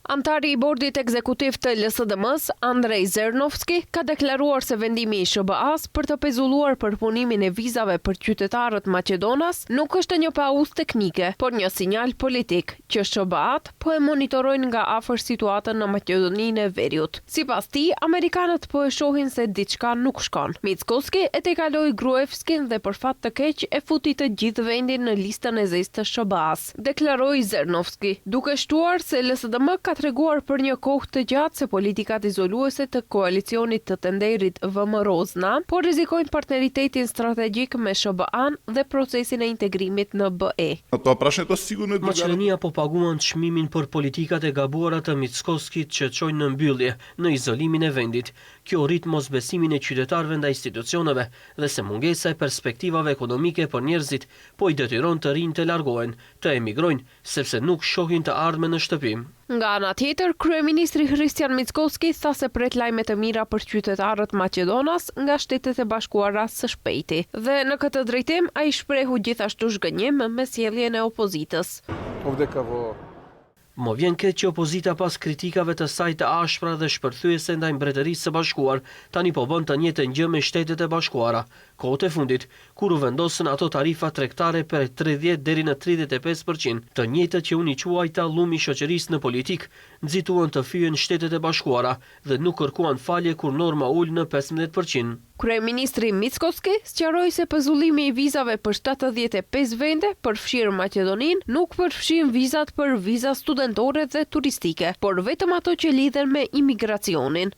Antari i bordit ekzekutiv të LSDM-s, Andrej Zernovski, ka deklaruar se vendimi i SBA-s për të pezulluar përpunimin e vizave për qytetarët Maqedonas nuk është një pauzë teknike, por një sinjal politik që SBA-t po e monitorojnë nga afër situatën në Maqedoninë e Veriut. Sipas tij, amerikanët po e shohin se diçka nuk shkon. Mickoski e tejkaloi Gruevskin dhe për fat të keq e futi të gjithë vendin në listën e zezë të SBA-s, deklaroi Zernovski, duke shtuar se LSDM ka treguar për një kohë të gjatë se politikat izoluese të koalicionit të tenderit VM-Rozna, por rrezikojnë partneritetin strategjik me SBA-n dhe procesin e integrimit në BE. Maqedonia po paguan çmimin për politikat e gabuara të Mickoskit që çojnë në mbyllje, në izolimin e vendit. Kjo rrit mosbesimin e qytetarëve ndaj institucioneve dhe se mungesa e perspektivave ekonomike për njerëzit po i detyron të rinj të largohen, të emigrojnë, sepse nuk shohin të ardhmen në shtëpi. Nga ana tjetër, kryeministri Hristian Mickoski tha se pret lajme të mira për qytetarët Maqedonas nga Shtetet e Bashkuara së shpejti. Dhe në këtë drejtim ai shprehu gjithashtu zhgënjim me sjelljen e opozitës. Mo vjen keq që opozita pas kritikave të saj të ashpra dhe shpërthyese ndaj Mbretërisë së Bashkuar, tani po bën të njëjtën gjë me Shtetet e Bashkuara. Kohët e fundit, kur u vendosën ato tarifa tregtare për 30 deri në 35%, të njëjtët që unë i quajta llumi i shoqërisë në politik, nxituan të fyhen Shtetet e Bashkuara dhe nuk kërkuan falje kur norma ul në 15%. Kryeministri Mickoski sqaroi se pezullimi i vizave për 75 vende, përfshirë Maqedoninë, nuk përfshin vizat për viza studentore dhe turistike, por vetëm ato që lidhen me imigracionin.